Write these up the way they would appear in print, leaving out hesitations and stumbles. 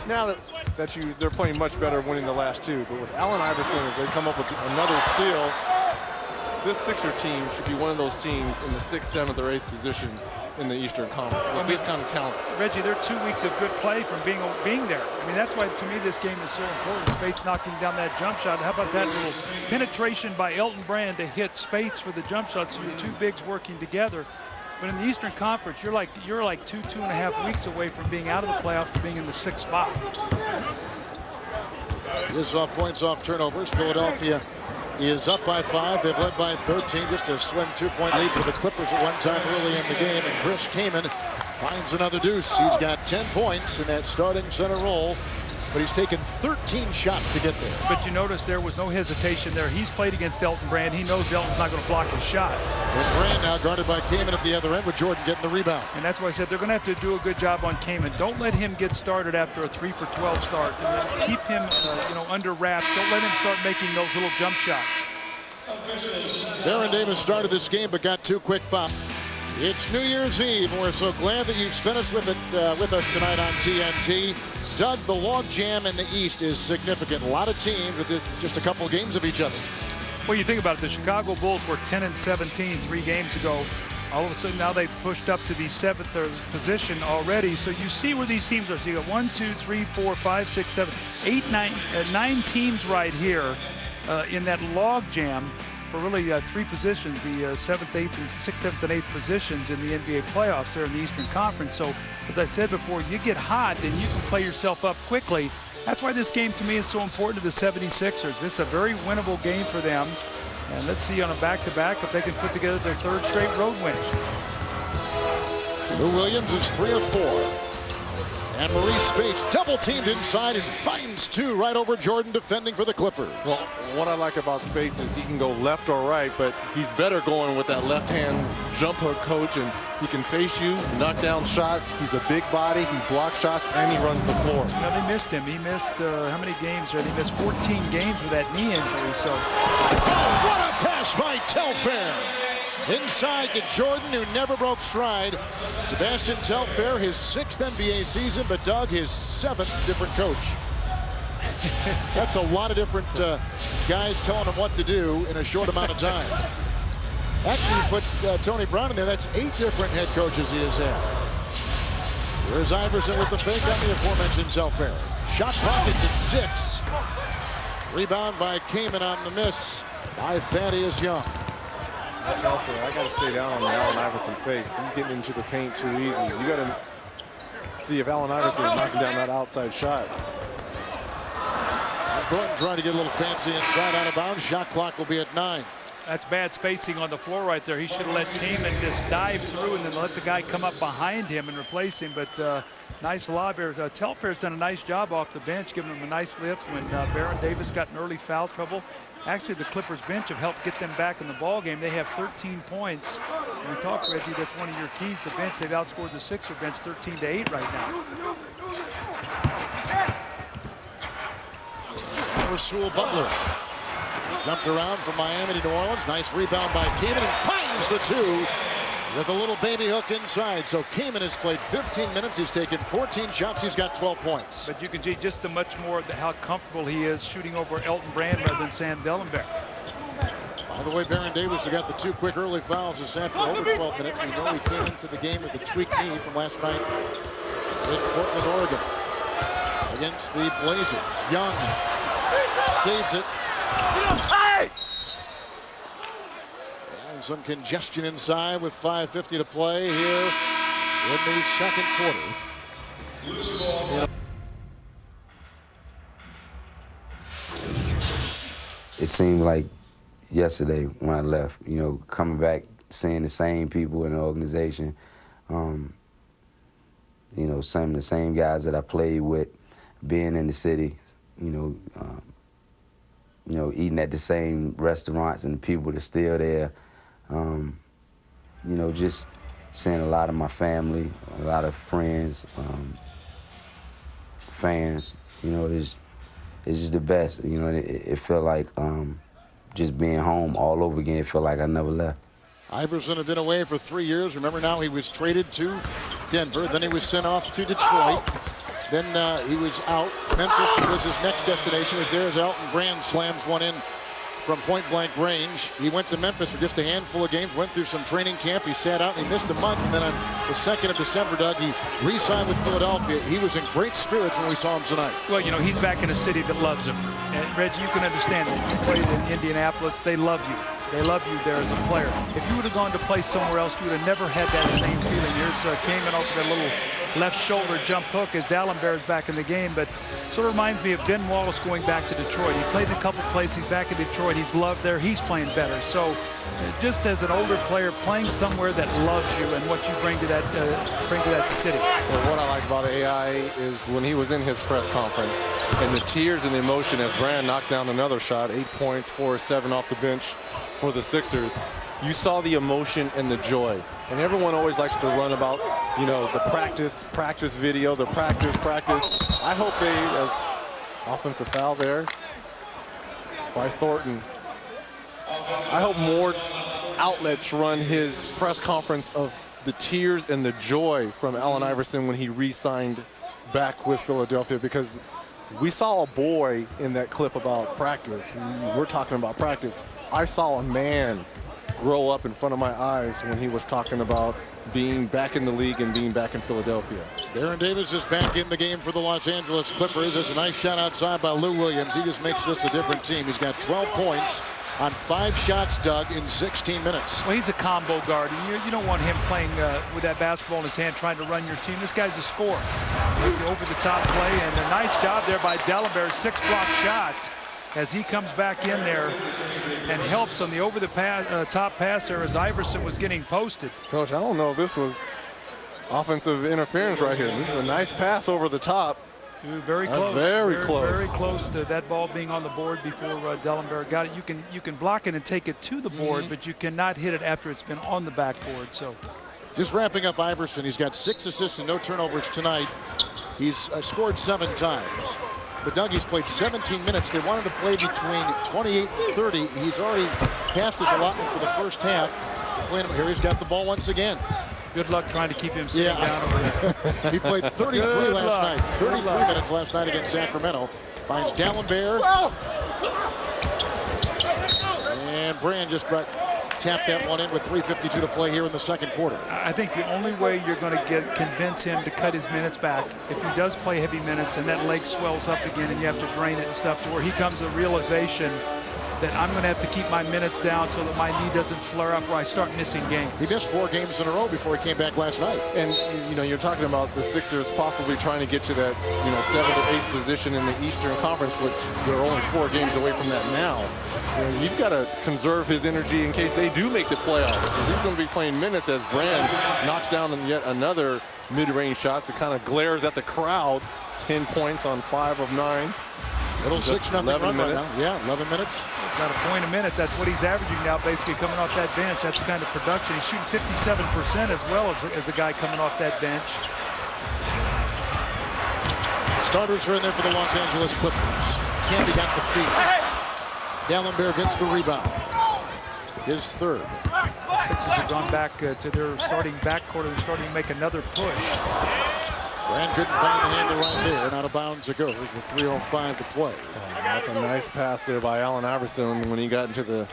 Now they're playing much better winning the last two, but with Allen Iverson, as they come up with another steal, this Sixer team should be one of those teams in the 6th, 7th, or 8th position in the Eastern Conference with this kind of talent. Reggie, they're 2 weeks of good play from being there. I mean, that's why, to me, this game is so important. Spates knocking down that jump shot. How about that little penetration by Elton Brand to hit Spates for the jump shot, so your two bigs working together. But in the Eastern Conference, you're like 2.5 weeks away from being out of the playoffs to being in the 6th spot. This is points off turnovers. Philadelphia is up by 5. They've led by 13. Just a slim 2-point lead for the Clippers at one time early in the game. And Chris Kaman finds another deuce. He's got 10 points in that starting center role, but he's taken 13 shots to get there. But you notice there was no hesitation there. He's played against Elton Brand. He knows Elton's not going to block his shot. And Brand now guarded by Kaman at the other end, with Jordan getting the rebound. And that's why I said they're going to have to do a good job on Kaman. Don't let him get started after a 3-for-12 start. Keep him, under wraps. Don't let him start making those little jump shots. Baron Davis started this game but got 2 quick fouls. It's New Year's Eve, and we're so glad that you've spent us with us tonight on TNT. Doug, the log jam in the East is significant. A lot of teams with just a couple games of each other. Well, you think about it, the Chicago Bulls were 10-17 3 games ago. All of a sudden now they've pushed up to the 7th position already. So you see where these teams are. So you got 1, 2, 3, 4, 5, 6, 7, 8, 9 teams right here in that log jam for really 3 positions, the 7th, 8th, and 6th, 7th, and 8th positions in the NBA playoffs there in the Eastern Conference. So as I said before, you get hot and you can play yourself up quickly. That's why this game to me is so important to the 76ers. This is a very winnable game for them. And let's see on a back-to-back if they can put together their 3rd straight road win. Lou Williams is 3 of 4. And Maurice Spates double teamed inside and finds 2 right over Jordan defending for the Clippers. Well, what I like about Spates is he can go left or right, but he's better going with that left-hand jump hook coach, and he can face you, knock down shots. He's a big body, he blocks shots, and he runs the floor. Now they missed him. He missed how many games? He missed 14 games with that knee injury. So, oh, what a pass by Telfair! Inside to Jordan, who never broke stride. Sebastian Telfair, his 6th NBA season, but Doug, his 7th different coach. That's a lot of different guys telling him what to do in a short amount of time. Actually, you put Tony Brown in there, that's 8 different head coaches he has had. Here's Iverson with the fake on the aforementioned Telfair. Shot pockets at 6. Rebound by Kaman on the miss by Thaddeus Young. Telfair, I got to stay down on the Allen Iverson fakes. He's getting into the paint too easy. You got to see if Allen Iverson is knocking down that outside shot. Thornton trying to get a little fancy inside, out of bounds. Shot clock will be at 9. That's bad spacing on the floor right there. He should have let Kaman just dive through and then let the guy come up behind him and replace him. But nice lob here. Telfair's done a nice job off the bench, giving him a nice lift when Baron Davis got in early foul trouble. Actually, the Clippers bench have helped get them back in the ball game. They have 13 points. When we talk, Reggie, that's one of your keys. The bench, they've outscored the Sixer bench 13-8 right now. Rasul Butler jumped around from Miami to New Orleans. Nice rebound by Kaman, and finds the 2 with a little baby hook inside. So Kaman has played 15 minutes. He's taken 14 shots. He's got 12 points. But you can see just much more how comfortable he is shooting over Elton Brand rather than Sam Dellenberg. By the way, Baron Davis who got the 2 quick early fouls is sat for over 12 minutes. We know he came into the game with a tweaked knee from last night in Portland, Oregon against the Blazers. Young saves it. And some congestion inside with 5:50 to play here in the 2nd quarter. It seemed like yesterday when I left, coming back, seeing the same people in the organization, some of the same guys that I played with, being in the city, eating at the same restaurants and the people that are still there, just seeing a lot of my family, a lot of friends, fans, it's just the best. It felt like just being home all over again. It felt like I never left. Iverson had been away for 3 years. Remember now he was traded to Denver. Then he was sent off to Detroit. Then he was out. Memphis was his next destination. He was there as Elton Brand slams one in from point-blank range. He went to Memphis for just a handful of games, went through some training camp. He sat out and he missed a month. And then on the 2nd of December, Doug, he re-signed with Philadelphia. He was in great spirits when we saw him tonight. Well, you know, he's back in a city that loves him. And Reggie, you can understand that. You played in Indianapolis. They love you. They love you there as a player. If you would have gone to play somewhere else, you would have never had that same feeling. Here's Kamen off that little left shoulder jump hook as Dalembert is back in the game. But sort of reminds me of Ben Wallace going back to Detroit. He played in a couple places. He's back in Detroit. He's loved there. He's playing better. So just as an older player playing somewhere that loves you and what you bring to that city. Well, what I like about AI is when he was in his press conference and the tears and the emotion as Brand knocked down another shot, 8 points, 4-7 off the bench for the Sixers. You saw the emotion and the joy. And everyone always likes to run about, you know, the practice video, the practice. I hope they, as offensive foul there by Thornton, I hope more outlets run his press conference of the tears and the joy from Allen Iverson when he re-signed back with Philadelphia, because we saw a boy in that clip about practice. We're talking about practice. I saw a man grow up in front of my eyes when he was talking about being back in the league and being back in Philadelphia. Baron Davis is back in the game for the Los Angeles Clippers. There's a nice shot outside by Lou Williams. He just makes this a different team. He's got 12 points on 5 shots, Doug, in 16 minutes. Well, he's a combo guard, and you don't want him playing with that basketball in his hand trying to run your team. This guy's a scorer. It's an over-the-top play, and a nice job there by Dalembert, 6-block shot as he comes back in there and helps on the over-the-top pass there as Iverson was getting posted. Coach, I don't know if this was offensive interference right here. This is a nice pass over the top. Very close. Very close. Very close to that ball being on the board before Dalembert got it. You can block it and take it to the board, but you cannot hit it after it's been on the backboard. So, just wrapping up Iverson, he's got 6 assists and no turnovers tonight. He's scored 7 times. But Doug, he's played 17 minutes. They wanted to play between 28 and 30. He's already passed his allotment for the first half. Here he's got the ball once again. Good luck trying to keep him sitting down over there. He played 33 last night. 33 minutes last night against Sacramento. Finds Dalembert. And Brand just tapped that one in with 3:52 to play here in the second quarter. I think the only way you're going to convince him to cut his minutes back, if he does play heavy minutes and that leg swells up again and you have to drain it and stuff, to where he comes to a realization that I'm going to have to keep my minutes down so that my knee doesn't flare up where I start missing games. He missed 4 games in a row before he came back last night. And, you know, you're talking about the Sixers possibly trying to get to that, you know, 7th or 8th position in the Eastern Conference, which they're only 4 games away from that now. You know, you've got to conserve his energy in case they do make the playoffs. He's going to be playing minutes as Brand knocks down yet another mid-range shot that kind of glares at the crowd. 10 points on 5 of 9. Little 6-0 run right now. Yeah, 11 minutes. Got a point a minute. That's what he's averaging now, basically coming off that bench. That's the kind of production. He's shooting 57% as well as a guy coming off that bench. Starters are in there for the Los Angeles Clippers. Candy got the feed. Dalembert gets the rebound. His third. The Sixers have gone back to their starting backcourt. They're starting to make another push. Brand couldn't find the handle right there, and out of bounds it goes with 3:05 to play. Oh, that's a nice pass there by Allen Iverson when he got into the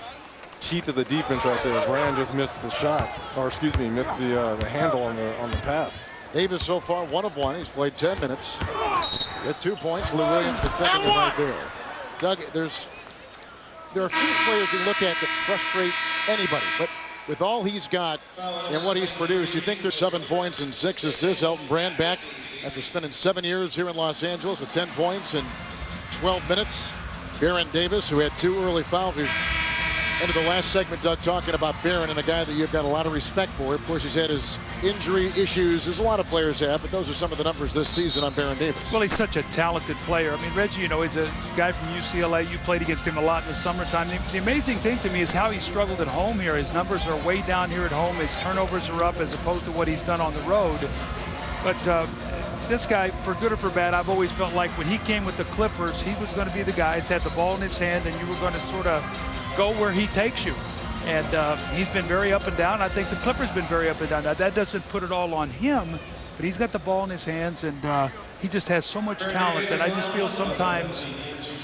teeth of the defense right there. Brand just missed the shot, or excuse me, missed the handle on the pass. Davis so far 1 of 1. He's played 10 minutes with 2 points. Lou Williams defending him right there. Doug, there are a few players you look at that frustrate anybody, but with all he's got and what he's produced, you think there's 7 points and 6 assists. Elton Brand back after spending 7 years here in Los Angeles with 10 points and 12 minutes. Baron Davis, who had 2 early fouls. Into the last segment, Doug, talking about Baron, and a guy that you've got a lot of respect for. Of course, he's had his injury issues, as a lot of players have, but those are some of the numbers this season on Baron Davis. Well, he's such a talented player. I mean, Reggie, you know, he's a guy from UCLA. You played against him a lot in the summertime. The amazing thing to me is how he struggled at home here. His numbers are way down here at home. His turnovers are up as opposed to what he's done on the road. But this guy, for good or for bad, I've always felt like when he came with the Clippers, he was going to be the guy who had the ball in his hand, and you were going to sort of go where he takes you. And he's been very up and down. I think the Clippers been very up and down. Now, that doesn't put it all on him, but he's got the ball in his hands, and he just has so much talent that I just feel sometimes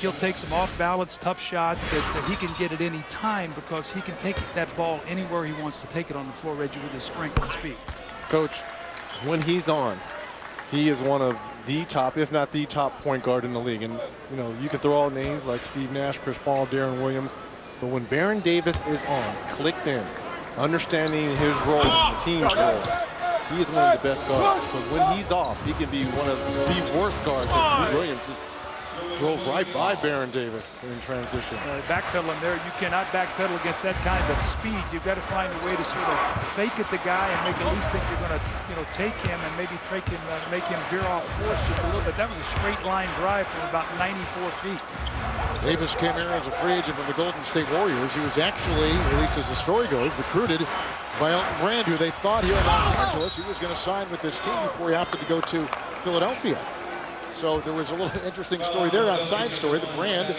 he'll take some off-balance, tough shots that he can get at any time because he can take that ball anywhere he wants to take it on the floor, Reggie, with his strength and speed. Coach, when he's on, he is one of the top, if not the top point guard in the league. And, you know, you can throw out names like Steve Nash, Chris Paul, Darren Williams. But when Baron Davis is on, clicked in, understanding his role, the team's role, he is one of the best guards. But when he's off, he can be one of the worst guards. And Williams just drove right by Baron Davis in transition. Backpedaling there, you cannot backpedal against that kind of speed. You've got to find a way to sort of fake it the guy and make at least think you're going to, take him and maybe make him veer off course just a little bit. That was a straight line drive from about 94 feet. Davis came here as a free agent from the Golden State Warriors. He was actually, at least as the story goes, recruited by Elton Brand, who they thought here in Los Angeles he was going to sign with this team before he opted to go to Philadelphia. So there was a little interesting story there on side story. The Brand,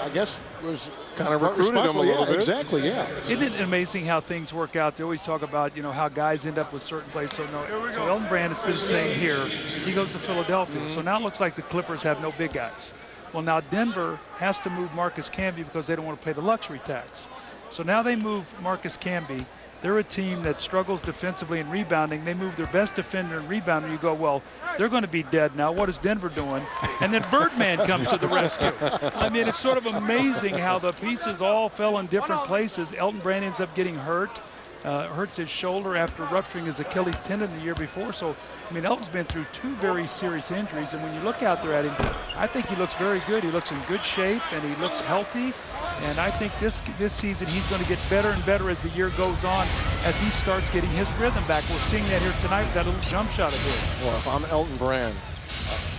I guess, was kind of recruited him a little bit. Exactly, yeah. Isn't it amazing how things work out? They always talk about, how guys end up with certain places. So Elton Brand is staying here. He goes to Philadelphia. So now it looks like the Clippers have no big guys. Well, now Denver has to move Marcus Camby because they don't want to pay the luxury tax. So now they move Marcus Camby. They're a team that struggles defensively and rebounding. They move their best defender and rebounder. You go, well, they're going to be dead now. What is Denver doing? And then Birdman comes to the rescue. I mean, it's sort of amazing how the pieces all fell in different places. Elton Brand ends up getting hurt. Hurts his shoulder after rupturing his Achilles tendon the year before. So, I mean, Elton's been through 2 very serious injuries. And when you look out there at him, I think he looks very good. He looks in good shape, and he looks healthy. And I think this season he's going to get better and better as the year goes on, as he starts getting his rhythm back. We're seeing that here tonight with that little jump shot of his. Well, if I'm Elton Brand,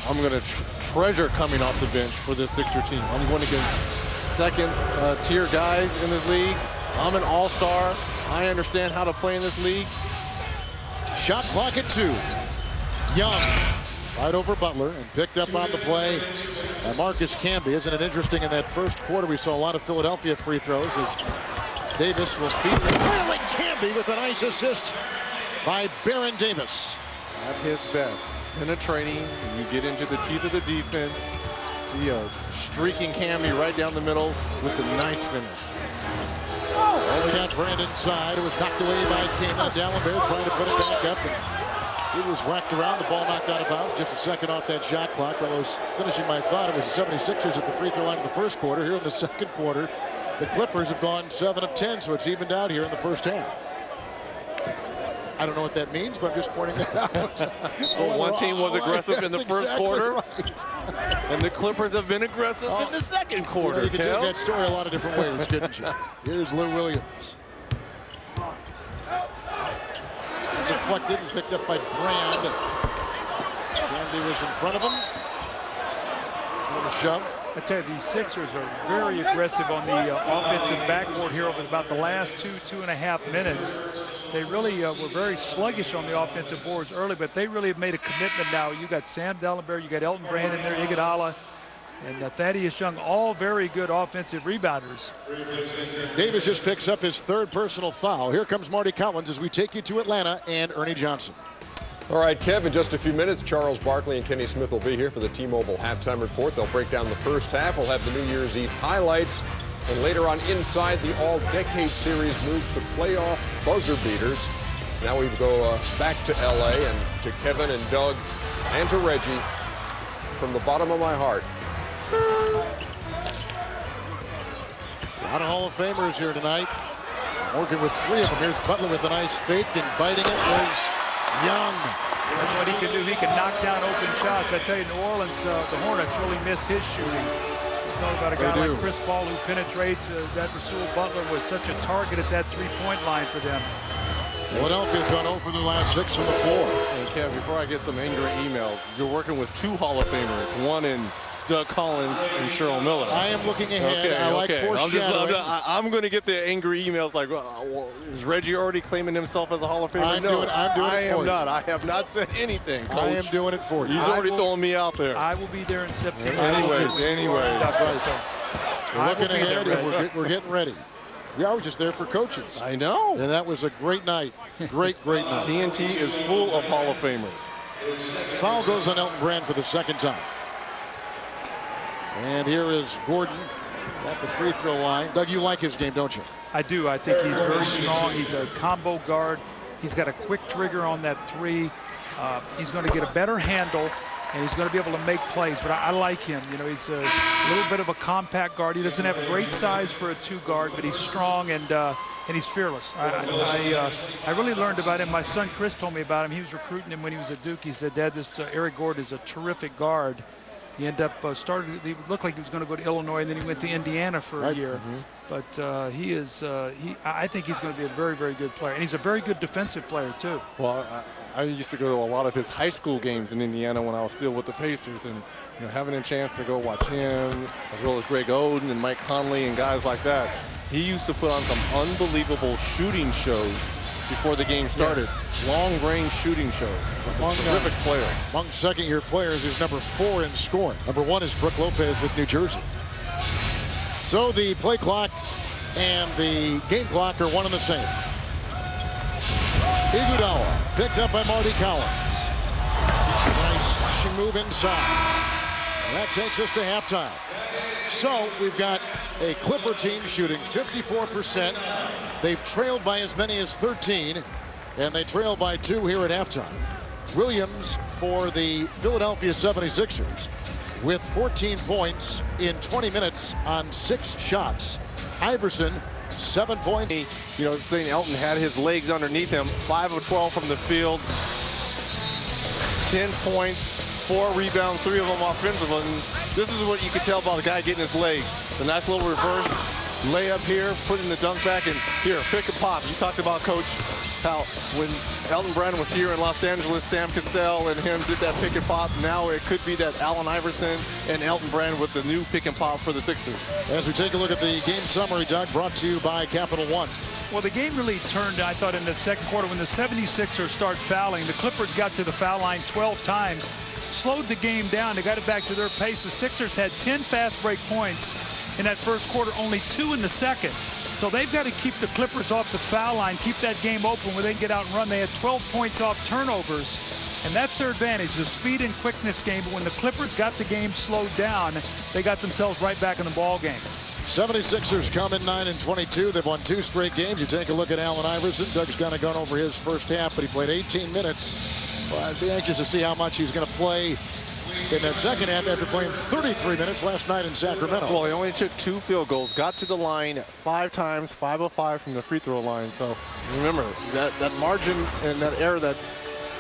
I'm going to treasure coming off the bench for this Sixer team. I'm going against second-tier guys in this league. I'm an all-star. I understand how to play in this league. Shot clock at 2. Young right over Butler and picked up on the play by Marcus Camby. Isn't it interesting, in that first quarter we saw a lot of Philadelphia free throws as Davis will feed the trailing Camby with a nice assist by Baron Davis. At his best. Penetrating, you get into the teeth of the defense. See a streaking Camby right down the middle with a nice finish. Well, we got Brand inside. It was knocked away by Kayman Dallenberg trying to put it back up. And it was whacked around. The ball knocked out of bounds. Just a second off that shot clock. But I was finishing my thought. It was the 76ers at the free throw line in the first quarter. Here in the second quarter, the Clippers have gone 7 of 10, so it's evened out here in the first half. I don't know what that means, but I'm just pointing that out. Well, one team was aggressive in the first quarter, right. and the Clippers have been aggressive in the second quarter. You can tell that story a lot of different ways, couldn't you? Here's Lou Williams. Deflected and picked up by Brand. Camby was in front of him. A shove. I tell you, these Sixers are very aggressive on the offensive backboard here over about the last 2.5 minutes. They really were very sluggish on the offensive boards early, but they really have made a commitment now. You got Sam Dallenberg, you got Elton Brand in there, Iguodala, and Thaddeus Young, all very good offensive rebounders. Davis just picks up his 3rd personal foul. Here comes Marty Collins as we take you to Atlanta and Ernie Johnson. All right, Kev, in just a few minutes, Charles Barkley and Kenny Smith will be here for the T-Mobile halftime report. They'll break down the first half. We'll have the New Year's Eve highlights. And later on, Inside, the All-Decade Series moves to playoff buzzer beaters. Now we go back to L.A. and to Kevin and Doug and to Reggie. From the bottom of my heart. A lot of Hall of Famers here tonight. Working with 3 of them. Here's Butler with a nice fake, and biting it was Young. That's what he can do. He can knock down open shots. I tell you, New Orleans, the Hornets really miss his shooting. You talk about a guy like Chris Paul who penetrates. That Rasul Butler was such a target at that 3-point line for them. Philadelphia's gone over the last 6 from the floor. And Kev, before I get some angry emails, you're working with 2 Hall of Famers, one in Doug Collins and Cheryl Miller. I am looking ahead. I like foreshadowing. I'm going to get the angry emails like, is Reggie already claiming himself as a Hall of Famer? I'm doing it for you. I have not said anything, Coach. I am doing it for you. He's already throwing me out there. I will be there in September. Anyways. We're looking ahead, and we're getting ready. I was just there for coaches. I know. And that was a great night. Great night. TNT is full of Hall of Famers. Foul goes on Elton Brand for the second time. And here is Gordon at the free throw line. Doug, you like his game, don't you? I do. I think he's very strong. He's a combo guard. He's got a quick trigger on that three. He's going to get a better handle, and he's going to be able to make plays. But I like him. You know, he's a little bit of a compact guard. He doesn't have great size for a two guard, but he's strong and he's fearless. I really learned about him. My son Chris told me about him. He was recruiting him when he was at Duke. He said, "Dad, this Eric Gordon is a terrific guard." He ended up he looked like he was going to go to Illinois, and then he went to Indiana for a year. But I think he's going to be a very, very good player. And he's a very good defensive player, too. Well, I used to go to a lot of his high school games in Indiana when I was still with the Pacers. And having a chance to go watch him, as well as Greg Oden and Mike Conley and guys like that, he used to put on some unbelievable shooting shows before the game started. Yeah. Long-range shooting shows. He's a terrific player. Among second-year players, he's number 4 in scoring. Number 1 is Brooke Lopez with New Jersey. So the play clock and the game clock are one and the same. Iguodala picked up by Marty Collins. Nice slashing move inside. And that takes us to halftime. So we've got a Clipper team shooting 54%. They've trailed by as many as 13, and they trail by 2 here at halftime. Williams for the Philadelphia 76ers with 14 points in 20 minutes on 6 shots. Iverson, 7 points. Saying Elton had his legs underneath him. 5 of 12 from the field. 10 points, 4 rebounds, 3 of them offensive. And this is what you can tell about a guy getting his legs. The nice little reverse layup here, putting the dunk back, and here, pick and pop. You talked about, Coach, how when Elton Brand was here in Los Angeles, Sam Cassell and him did that pick and pop. Now it could be that Allen Iverson and Elton Brand with the new pick and pop for the Sixers. As we take a look at the game summary, Doug, brought to you by Capital One. Well, the game really turned, I thought, in the second quarter when the 76ers started fouling. The Clippers got to the foul line 12 times, slowed the game down. They got it back to their pace. The Sixers had 10 fast break points in that first quarter, only 2 in the second. So they've got to keep the Clippers off the foul line, keep that game open where they can get out and run. They had 12 points off turnovers, and that's their advantage, the speed and quickness game. But when the Clippers got the game slowed down, they got themselves right back in the ball game. 76ers come in 9-22. They've won 2 straight games. You take a look at Allen Iverson. Doug's kind of gone over his first half, but he played 18 minutes. Well, I'd be anxious to see how much he's going to play in that second half after playing 33 minutes last night in Sacramento. Well, he only took 2 field goals, got to the line 5 times, 5 of 5 from the free throw line. So remember, that margin and that error that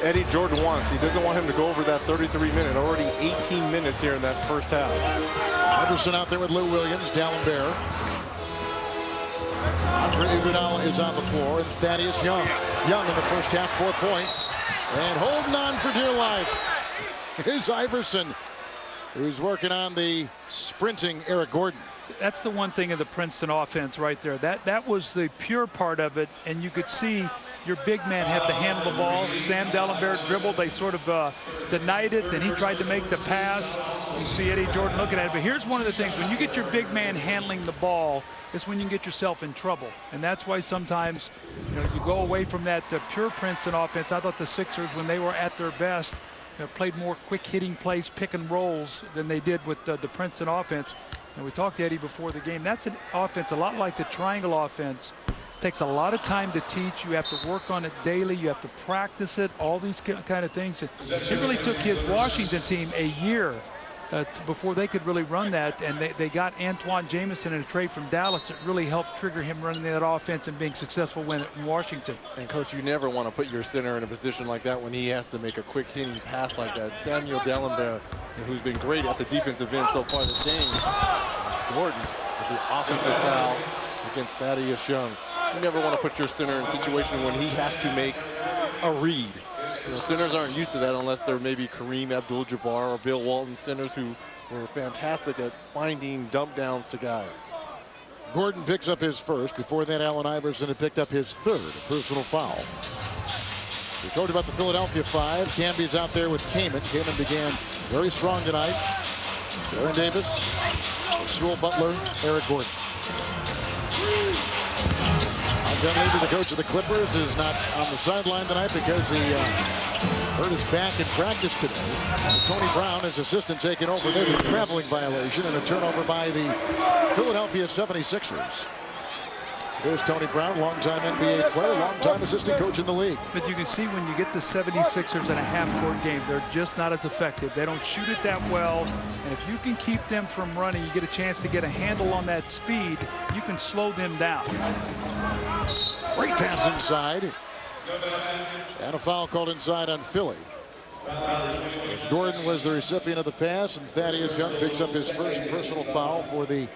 Eddie Jordan wants, he doesn't want him to go over that 33-minute, already 18 minutes here in that first half. Iverson out there with Lou Williams, Dallin Bear. Andre Iguodala is on the floor, and Thaddeus Young. Young in the first half, 4 points. And holding on for dear life is Iverson, who's working on the sprinting Eric Gordon. That's the one thing of the Princeton offense right there. That was the pure part of it, and you could see your big man had to handle the ball. Sam Dalembert dribbled. They sort of denied it, and he tried to make the pass. You see Eddie Jordan looking at it. But here's one of the things. When you get your big man handling the ball, it's when you can get yourself in trouble. And that's why sometimes you go away from that pure Princeton offense. I thought the Sixers, when they were at their best, played more quick-hitting plays, pick and rolls, than they did with the Princeton offense. And we talked to Eddie before the game. That's an offense a lot like the triangle offense. It takes a lot of time to teach. You have to work on it daily. You have to practice it, all these kind of things. It really took his Washington team a year before they could really run that. And they got Antoine Jamison in a trade from Dallas that really helped trigger him running that offense and being successful in Washington. And, Coach, you never want to put your center in a position like that when he has to make a quick hitting pass like that. Samuel Dalembert, who's been great at the defensive end so far this game. Gordon with the offensive foul against Thaddeus Young. You never want to put your center in a situation when he has to make a read. Centers aren't used to that unless they're maybe Kareem Abdul-Jabbar or Bill Walton, centers who were fantastic at finding dump downs to guys. Gordon picks up his first. Before that, Allen Iverson had picked up his 3rd personal foul. We talked about the Philadelphia 5. Camby's out there with Kaman. Kaman began very strong tonight. Baron Davis, Sewell Butler, Eric Gordon. Dunleavy, the coach of the Clippers, is not on the sideline tonight because he hurt his back in practice today. Tony Brown, his assistant, taking over. There's a traveling violation and a turnover by the Philadelphia 76ers. So there's Tony Brown, longtime NBA player, longtime assistant coach in the league. But you can see when you get the 76ers in a half-court game, they're just not as effective. They don't shoot it that well. And if you can keep them from running, you get a chance to get a handle on that speed, you can slow them down. Great pass inside. And a foul called inside on Philly. As Gordon was the recipient of the pass, and Thaddeus Young picks up his first personal foul for the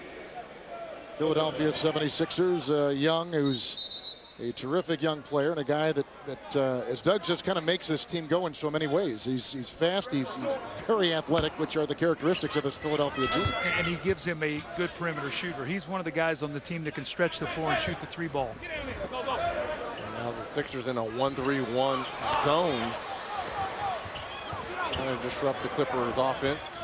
Philadelphia 76ers. Young, who's a terrific young player and a guy that as Doug says, kind of makes this team go in so many ways. He's fast, he's very athletic, which are the characteristics of this Philadelphia team. And he gives him a good perimeter shooter. He's one of the guys on the team that can stretch the floor and shoot the three ball. Now the Sixers in a 1-3-1 zone. Trying to disrupt the Clippers offense.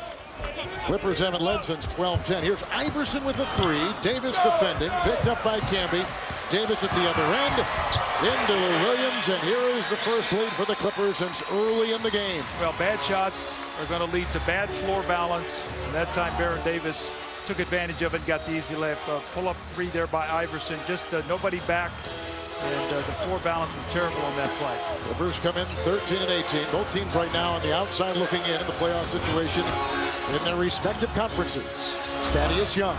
Clippers haven't led since 12-10. Here's Iverson with a three. Davis defending, picked up by Camby. Davis at the other end, into Lou Williams, and here is the first lead for the Clippers since early in the game. Well, bad shots are going to lead to bad floor balance. And that time, Baron Davis took advantage of it, got the easy layup. Pull-up three there by Iverson. Just nobody back, and the floor balance was terrible on that play. Clippers come in 13-18. Both teams right now on the outside looking in the playoff situation in their respective conferences. Thaddeus Young.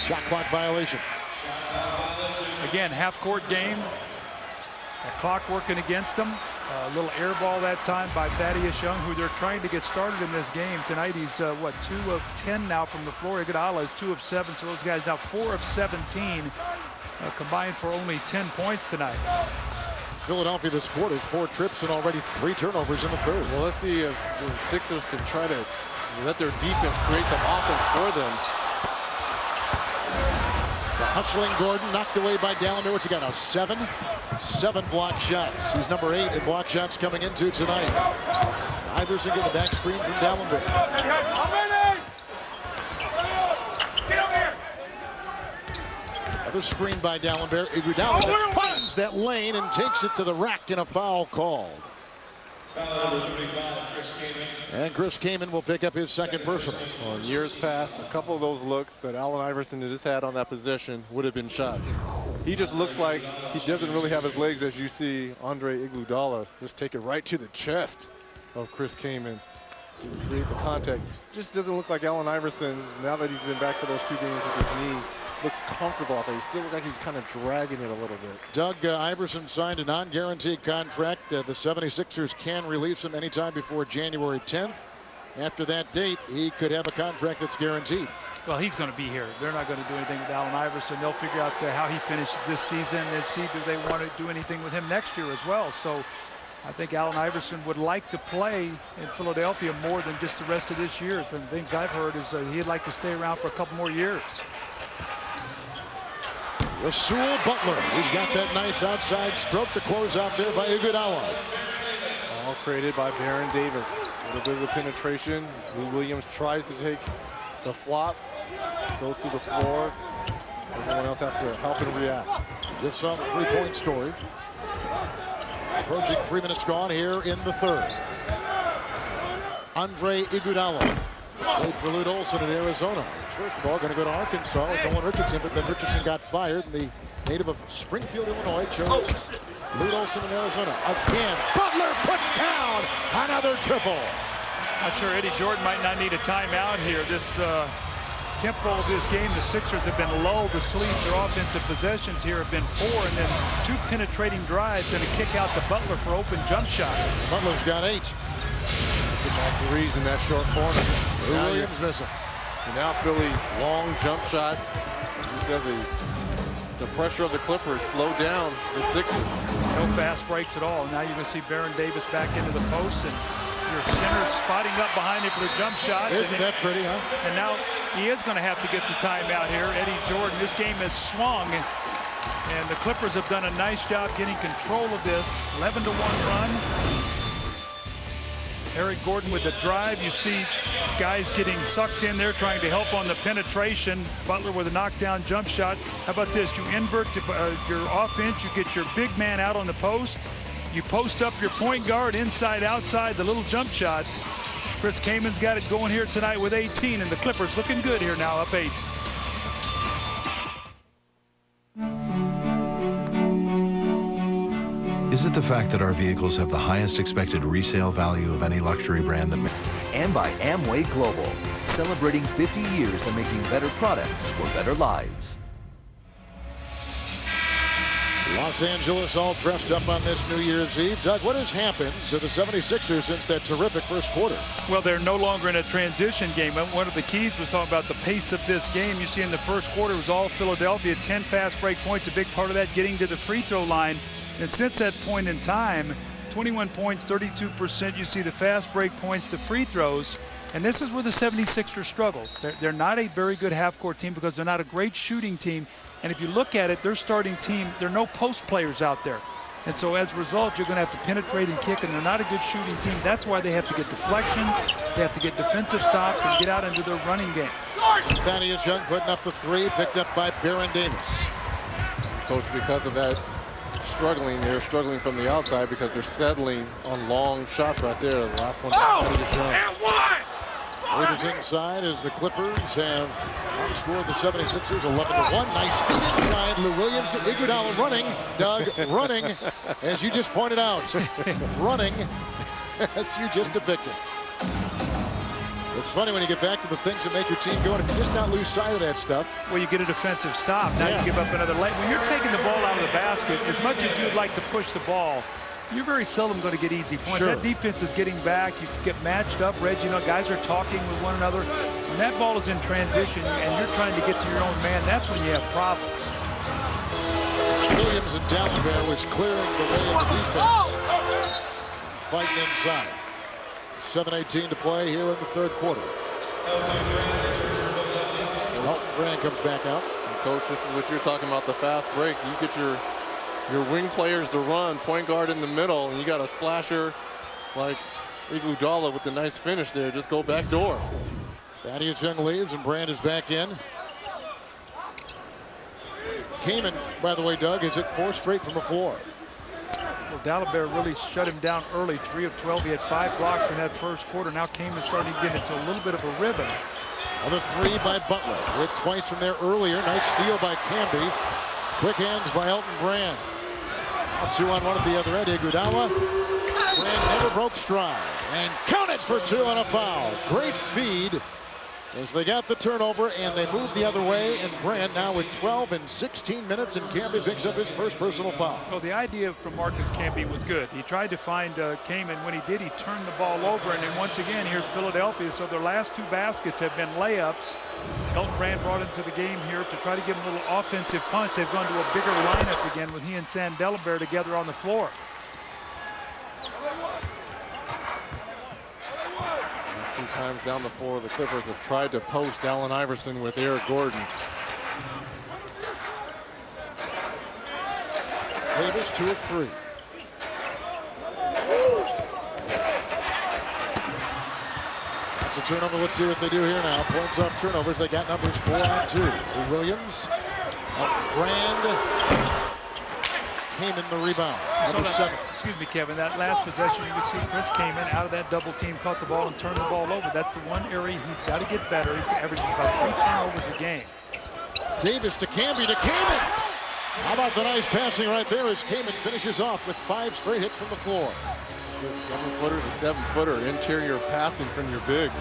Shot clock violation. Again, half-court game. The clock working against them. A little air ball that time by Thaddeus Young, who they're trying to get started in this game. Tonight he's, 2 of 10 now from the floor. Iguodala is 2 of 7, so those guys now 4 of 17, combined for only 10 points tonight. Philadelphia this quarter, 4 trips and already 3 turnovers in the third. Well, let's see if the Sixers can try to let their defense create some offense for them. The hustling Gordon knocked away by Dallenberg. What's he got now? 7 block shots. He's number 8 in block shots coming into tonight. Iverson getting the back screen from Dallenberg. Another screen by Dallenberg. Iguodala finds that lane and takes it to the rack, and a foul called. And Chris Kaman will pick up his second personal. Well, in years past, a couple of those looks that Allen Iverson just had on that possession would have been shots. He just looks like he doesn't really have his legs, as you see Andre Iguodala just take it right to the chest of Chris Kaman to create the contact. Just doesn't look like Allen Iverson, now that he's been back for those 2 games with his knee, looks comfortable out there. He still looks like he's kind of dragging it a little bit. Doug Iverson signed a non-guaranteed contract. The 76ers can release him anytime before January 10th. After that date, he could have a contract that's guaranteed. Well, he's going to be here. They're not going to do anything with Allen Iverson. They'll figure out how he finishes this season and see do they want to do anything with him next year as well. So I think Allen Iverson would like to play in Philadelphia more than just the rest of this year. From things I've heard is he'd like to stay around for a couple more years. Rasul Butler, he's got that nice outside stroke to close out there by Iguodala. All created by Baron Davis. A little bit of the penetration. Lou Williams tries to take the flop, goes to the floor. Everyone else has to help and react. Just saw the three-point story. Approaching 3 minutes gone here in the third. Andre Iguodala played for Lute Olson in Arizona. First of all, going to go to Arkansas with Nolan Richardson, but then Richardson got fired, and the native of Springfield, Illinois, chose Lute Olson in Arizona. Again, Butler puts down another triple. I'm sure Eddie Jordan might not need a timeout here. This tempo of this game, the Sixers have been lulled to sleep. Their offensive possessions here have been poor, and then 2 penetrating drives and a kick out to Butler for open jump shots. Butler's got 8. Back threes in that short corner. Lou Williams missing. And now Philly's long jump shots. You said the pressure of the Clippers slowed down the Sixers. No fast breaks at all. Now you're going to see Baron Davis back into the post, and your center spotting up behind him for the jump shot. Isn't that pretty, huh? And now he is going to have to get the timeout here. Eddie Jordan, this game has swung, and the Clippers have done a nice job getting control of this. 11-1 run. Eric Gordon with the drive. You see Guys getting sucked in there trying to help on the penetration. Butler with a knockdown jump shot. How about this? You invert your offense. You get your big man out on the post. You post up your point guard inside, outside, the little jump shot. Chris Kaman's got it going here tonight with 18, and the Clippers looking good here now, up 8. Is it the fact that our vehicles have the highest expected resale value of any luxury brand that And by Amway Global, celebrating 50 years and making better products for better lives. Los Angeles all dressed up on this New Year's Eve. Doug, what has happened to the 76ers since that terrific first quarter? Well, they're no longer in a transition game. One of the keys was talking about the pace of this game. You see in the first quarter it was all Philadelphia, 10 fast break points, a big part of that getting to the free throw line. And since that point in time, 21 points, 32%. You see the fast break points, the free throws. And this is where the 76ers struggle. They're not a very good half-court team because they're not a great shooting team. And if you look at it, their starting team, there are no post players out there. And so as a result, you're going to have to penetrate and kick, and they're not a good shooting team. That's why they have to get deflections, they have to get defensive stops, and get out into their running game. Thaddeus Young putting up the three, picked up by Baron Davis. Coach, because of that they're struggling from the outside because they're settling on long shots right there. The last one, Thaddeus Young. Raiders inside as the Clippers have outscored the 76ers 11-1. Nice feed inside. Lou Williams to Iguodala running. Doug running, as you just pointed out. Running, as you just depicted. It's funny when you get back to the things that make your team go, and if you just not lose sight of that stuff. Well, you get a defensive stop. Now you give up another late. When you're taking the ball out of the basket, as much as you'd like to push the ball, you're very seldom going to get easy points. Sure. That defense is getting back. You get matched up. Reg, you know, guys are talking with one another. When that ball is in transition and you're trying to get to your own man, that's when you have problems. Williams and Dallenberg was clearing the way of the defense. Fighting inside. 7:18 to play here in the third quarter. Elton Brand comes back out. And Coach, this is what you're talking about, the fast break. You get your wing players to run, point guard in the middle, and you got a slasher like Iguodala with the nice finish there. Just go back door. Thaddeus Young leaves and Brand is back in. Kaman, by the way, Doug, is at 4 straight from the floor. Well, Dallenberg really shut him down early, 3 of 12. He had 5 blocks in that first quarter. Now Kaman's starting to get into a little bit of a rhythm. Another 3 by Butler. Hit twice from there earlier. Nice steal by Camby. Quick hands by Elton Brand. 2 on 1 at the other end. Iguodala. Brand never broke stride. And counted for 2 on a foul. Great feed as they got the turnover and they moved the other way. And Brand now with 12 and 16 minutes, and Camby picks up his first personal foul. Well, the idea from Marcus Camby was good. He tried to find Kaman. When he did, he turned the ball over. And then once again, here's Philadelphia. So their last 2 baskets have been layups. Elton Brand brought into the game here to try to give him a little offensive punch. They've gone to a bigger lineup again with he and Sam Dallenberg together on the floor. Last 2 times down the floor, the Clippers have tried to post Allen Iverson with Eric Gordon. Davis 2 of 3. That's a turnover. Let's see what they do here now. Points off turnovers. They got numbers 4 on 2. Williams. Brand. Came in the rebound. Number 7. Excuse me, Kevin. That last possession, you could see Chris Kaman out of that double team, caught the ball and turned the ball over. That's the one area he's got to get better. He's averaging about 3 turnovers a game. Davis to Camby to Kaman. How about the nice passing right there as Kaman finishes off with 5 straight hits from the floor. The 7-footer to 7-footer, interior passing from your bigs.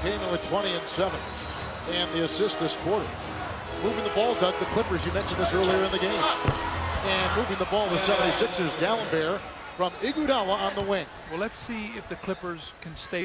Kaman with 20 and 7. And the assist this quarter. Moving the ball, Doug, the Clippers, you mentioned this earlier in the game. And moving the ball, the 76ers, Dallenberg from Iguodala on the wing. Well, let's see if the Clippers can stay